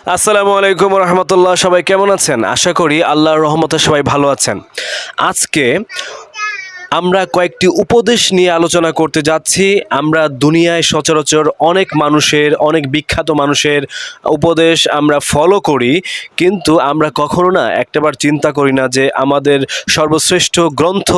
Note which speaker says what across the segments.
Speaker 1: আসসালামু আলাইকুম রহমতুল্লাহ। সবাই কেমন আছেন? আশা করি আল্লাহর রহমতে সবাই ভালো আছেন। আজকে আমরা কয়েকটি উপদেশ নিয়ে আলোচনা করতে যাচ্ছি। আমরা দুনিয়ায় সচরাচর অনেক বিখ্যাত মানুষের উপদেশ আমরা ফলো করি, কিন্তু আমরা কখনো না একটাবার চিন্তা করি না যে আমাদের সর্বশ্রেষ্ঠ গ্রন্থ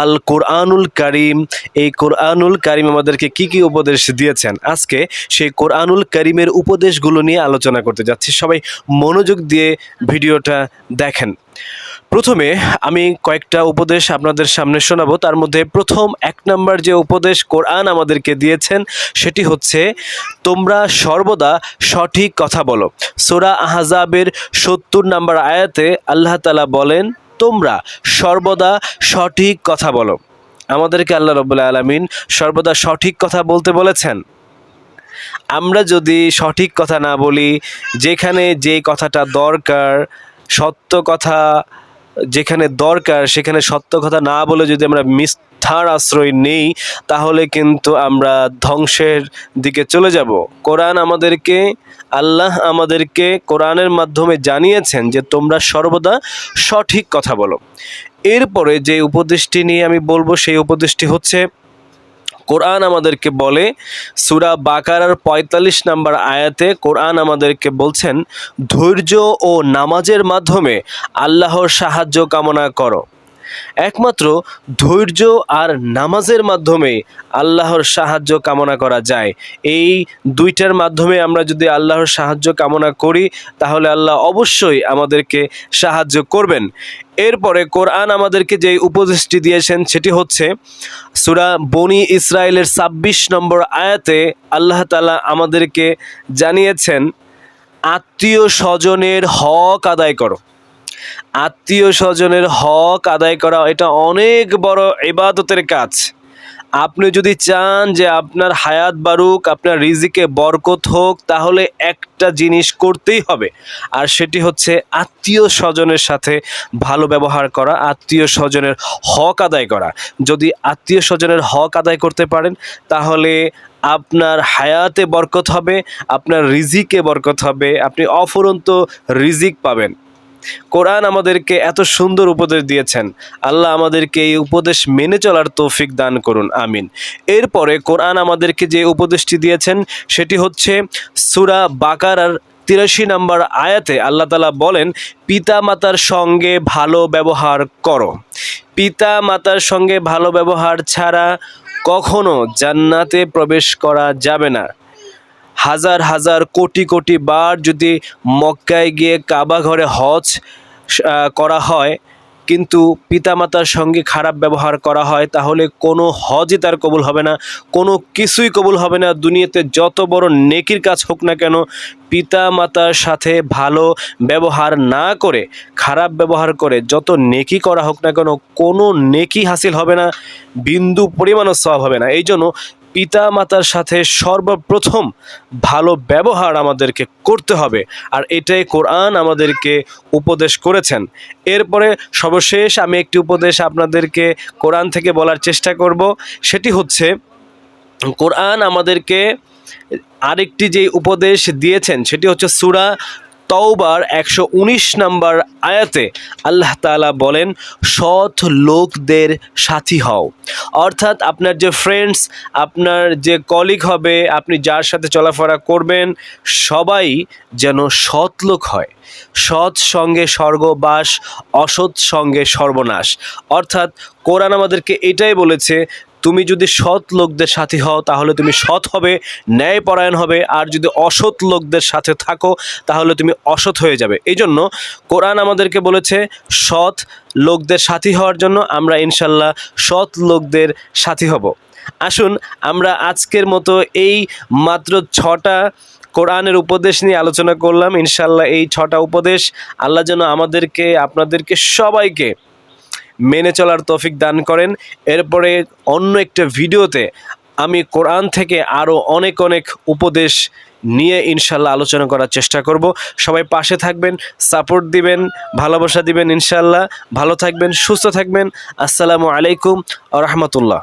Speaker 1: আল কোরআনুল কারিম, এই কোরআনুল কারিম আমাদেরকে কি কি উপদেশ দিয়েছেন। আজকে সেই কোরআনুল কারিমের উপদেশগুলো নিয়ে আলোচনা করতে যাচ্ছি। সবাই মনোযোগ দিয়ে ভিডিওটা দেখেন। প্রথমে আমি কয়েকটা উপদেশ আপনাদের সামনে শোনাবো। তার মধ্যে প্রথম 1 নম্বর যে উপদেশ কোরআন আমাদেরকে দিয়েছেন সেটি হচ্ছে, তোমরা সর্বদা সঠিক কথা বলো। সূরা আহজাবের 70 নম্বর আয়াতে আল্লাহ তাআলা বলেন, তোমরা সর্বদা সঠিক কথা বলো। আমাদেরকে আল্লাহ রাব্বুল আলামিন সর্বদা সঠিক কথা বলতে বলেছেন। আমরা যদি সঠিক কথা না বলি, যেখানে যে কথাটা দরকার, সত্য কথা যেখানে দরকার সেখানে সত্য কথা না বলে যদি আমরা মিথ্যার আশ্রয় নেই, তাহলে কিন্তু আমরা ধ্বংসের দিকে চলে যাব। আল্লাহ আমাদেরকে কোরআনের মাধ্যমে জানিয়েছেন যে তোমরা সর্বদা সঠিক কথা বলো। এরপরে যে উপদেশটি নিয়ে আমি বলবো সেই উপদেশটি হচ্ছে, কোরআন আমাদেরকে বলে, সূরা বাকারার ৪৫ নম্বর আয়াতে কোরআন আমাদেরকে বলছেন, ধৈর্য ও নামাজের মাধ্যমে আল্লাহর সাহায্য কামনা করো। একমাত্র ধৈর্য আর নামাজের মাধ্যমে আল্লাহর সাহায্য কামনা করা যায়। এই দুইটার মাধ্যমে আমরা যদি আল্লাহর সাহায্য কামনা করি, তাহলে আল্লাহ অবশ্যই আমাদেরকে সাহায্য করবেন। এরপরে কোরআন আমাদেরকে যে উপদেশটি দিয়েছেন সেটি হচ্ছে, সূরা বনি ইসরাইলের ২৬ নম্বর আয়াতে আল্লাহ তাআলা আমাদেরকে জানিয়েছেন, আত্মীয় স্বজনের হক আদায় করো। আত্মীয় স্বজনের হক আদায় করা এটা অনেক বড় ইবাদতের কাজ। আপনি যদি চান যে আপনার হায়াত বাড়ুক, আপনার রিজিকে বরকত হোক, তাহলে একটা জিনিস করতেই হবে, আর সেটি হচ্ছে আত্মীয় স্বজনের সাথে ভালো ব্যবহার করা, আত্মীয় স্বজনের হক আদায় করা। যদি আত্মীয় স্বজনের হক আদায় করতে পারেন, তাহলে আপনার হায়াতে বরকত হবে, আপনার রিজিকে বরকত হবে, আপনি অফুরন্ত রিজিক পাবেন। কোরআন আমাদেরকে এত সুন্দর উপদেশ দিয়েছেন। আল্লাহ আমাদেরকে এই উপদেশ মেনে চলার তৌফিক দান করুন, আমিন। এরপরে কোরআন আমাদেরকে যে উপদেশটি দিয়েছেন সেটি হচ্ছে, সূরা বাকারার ৮৩ নম্বর আয়াতে আল্লাহ তাআলা বলেন, পিতা মাতার সঙ্গে ভালো ব্যবহার করো। পিতা মাতার সঙ্গে ভালো ব্যবহার ছাড়া কখনো জান্নাতে প্রবেশ করা যাবে না। হাজার হাজার কোটি কোটি বার যদি মক্কায় গিয়ে কাবা ঘরে হজ করা হয়, কিন্তু পিতামাতার সঙ্গে খারাপ ব্যবহার করা হয়, তাহলে কোনো হজই তার কবুল হবে না, কোনো কিছুই কবুল হবে না। দুনিয়াতে যত বড় নেকির কাজ হোক না কেন, পিতা মাতার সাথে ভালো ব্যবহার না করে, খারাপ ব্যবহার করে যত নেকি করা হোক না কেন, কোনো নেকি হাসিল হবে না, বিন্দু পরিমাণও সওয়াব হবে না। এই জন্য পিতা মাতার সাথে সর্বপ্রথম ভালো ব্যবহার আমাদেরকে করতে হবে, আর এটাই কোরআন আমাদেরকে উপদেশ করেছেন। এরপরে সর্বশেষ আমি একটি উপদেশ আপনাদেরকে কোরআন থেকে বলার চেষ্টা করব। সেটি হচ্ছে, কোরআন আমাদেরকে আরেকটি যে উপদেশ দিয়েছেন সেটি হচ্ছে, সূরা তওবার ১১৯ নম্বর আয়াতে আল্লাহ তাআলা বলেন, সৎ লোকদের সাথী হও। অর্থাৎ আপনার যে ফ্রেন্ডস, আপনার যে কলিগ হবে, আপনি যার সাথে চলাফেরা করবেন, সবাই যেন সৎ লোক হয়। সৎ সঙ্গে স্বর্গবাস, অসৎ সঙ্গে সর্বনাশ। অর্থাৎ কোরআন আমাদেরকে এটাই বলেছে, তুমি যদি সৎ লোকদের সাথী হও তাহলে তুমি সৎ হবে, ন্যায়পরায়ণ হবে, আর যদি অসৎ লোকদের সাথে থাকো তাহলে তুমি অসৎ হয়ে যাবে। এই জন্য কোরআন আমাদেরকে বলেছে সৎ লোকদের সাথী হওয়ার জন্য। আমরা ইনশাল্লাহ সৎ লোকদের সাথী হব। আসুন আমরা আজকের মতো এই মাত্র 6টা কোরআনের উপদেশ নিয়ে আলোচনা করলাম। ইনশাল্লাহ এই 6টা উপদেশ আল্লাহ যেন আমাদেরকে, আপনাদেরকে সবাইকে মেনে চলার তৌফিক দান করেন। এরপরে অন্য একটা ভিডিওতে আমি কোরআন থেকে আরও অনেক উপদেশ নিয়ে ইনশাল্লাহ আলোচনা করার চেষ্টা করব। সবাই পাশে থাকবেন, সাপোর্ট দিবেন, ভালোবাসা দিবেন। ইনশাল্লাহ ভালো থাকবেন, সুস্থ থাকবেন। আসসালামু আলাইকুম ওয়া রাহমাতুল্লাহ।